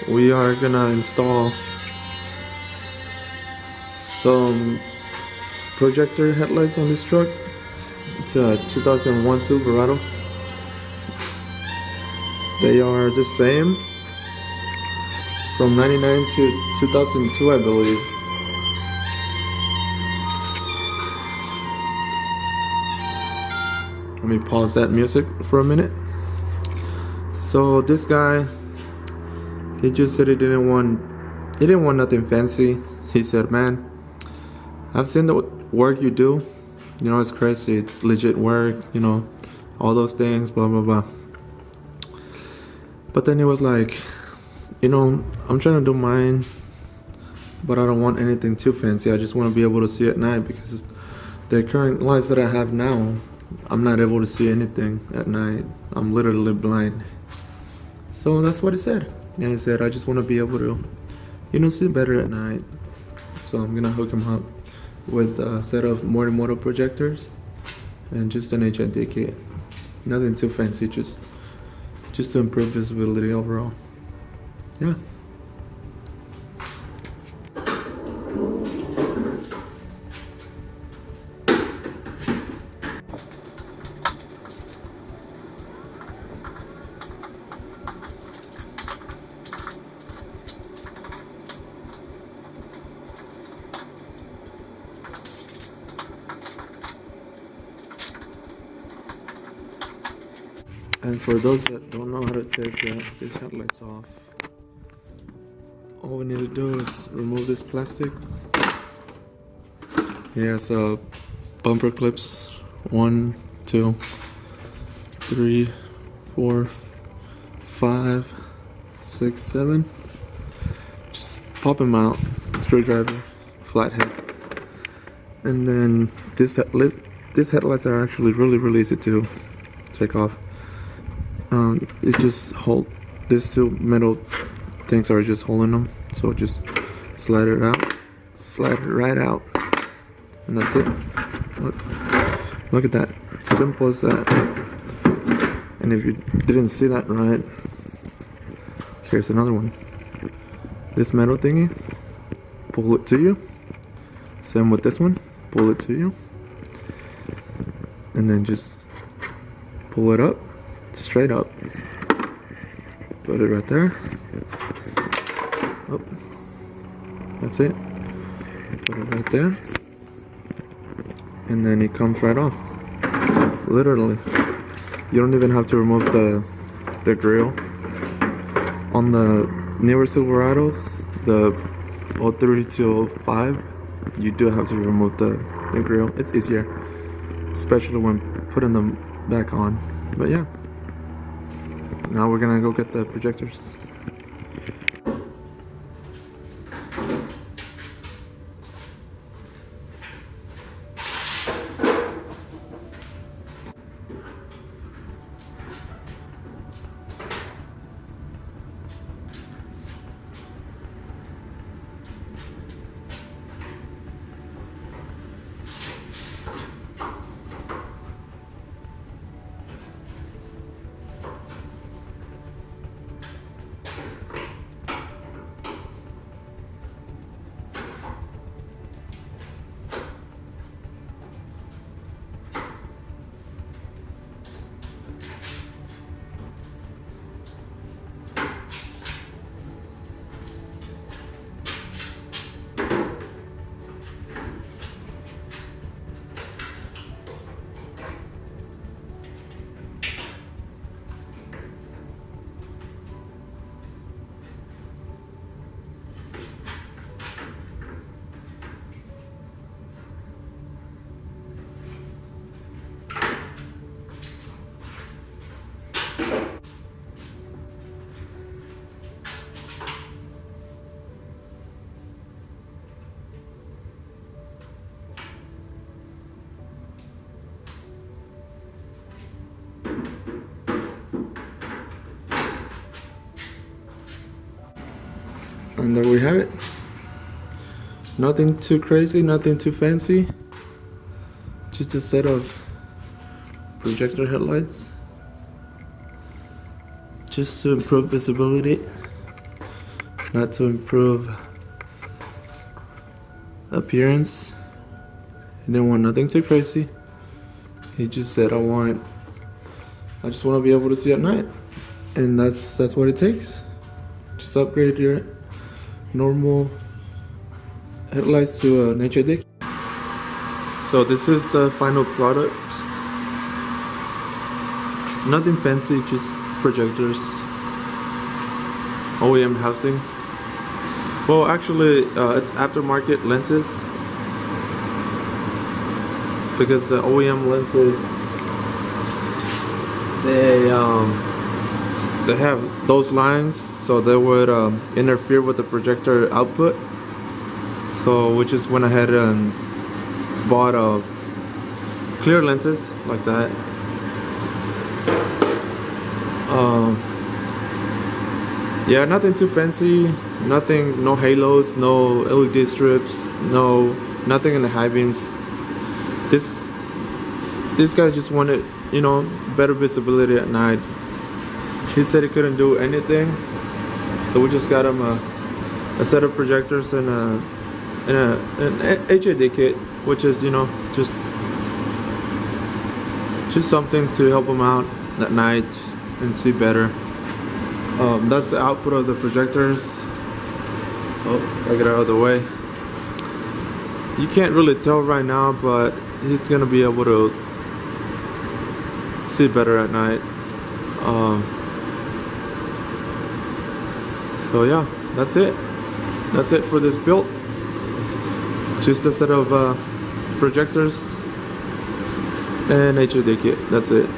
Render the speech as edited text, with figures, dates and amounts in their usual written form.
we are gonna install some projector headlights on this truck. It's a 2001 Silverado. They are the same from 99 to 2002, I believe. Let me pause that music for a minute. So this guy, he just said he didn't want nothing fancy. He said, "Man, I've seen the work you do. You know, it's crazy. It's legit work. You know, all those things, blah blah blah." But then he was like, "You know, I'm trying to do mine, but I don't want anything too fancy. I just want to be able to see at night because the current lights that I have now, I'm not able to see anything at night. I'm literally blind." So that's what he said. And he said, "I just want to be able to, you know, see better at night." So I'm gonna hook him up with a set of Morimoto projectors and just an HID kit. Nothing too fancy, just to improve visibility overall. Yeah. And for those that don't know how to take these headlights off, all we need to do is remove this plastic. He has bumper clips, 1, 2, 3, 4, 5, 6, 7. Just pop them out, screwdriver, flathead. And then these headlights are actually really easy to take off. It just hold, these two metal things are just holding them, so just slide it right out, and that's it. Look at that, simple as that. And if you didn't see that right, here's another one. This metal thingy, pull it to you. Same with this one, pull it to you, and then just pull it up, straight up. Put it right there. Oh, that's it. Put it right there, and then it comes right off. Literally, you don't even have to remove the grill. On the newer Silverados, the 03 to 05, you do have to remove the grill. It's easier, especially when putting them back on. But yeah, now we're gonna go get the projectors. And there we have it. Nothing too crazy, nothing too fancy. Just a set of projector headlights, just to improve visibility not to improve appearance. He didn't want nothing too crazy. He just said, I just want to be able to see at night, and that's what it takes. Just upgrade your normal headlights to an HID. So this is the final product. Nothing fancy, just projectors, OEM housing. Well, actually, it's aftermarket lenses, because the OEM lenses, they have those lines, so they would interfere with the projector output. So we just went ahead and bought clear lenses like that. Yeah, nothing too fancy, no halos, no LED strips, nothing in the high beams. This guy just wanted, better visibility at night. He said he couldn't do anything, so we just got him a set of projectors and an HID kit, which is just something to help him out at night and see better. That's the output of the projectors. Oh, I get out of the way. You can't really tell right now, but he's gonna be able to see better at night. So yeah, that's it for this build. Just a set of projectors and HID kit. That's it.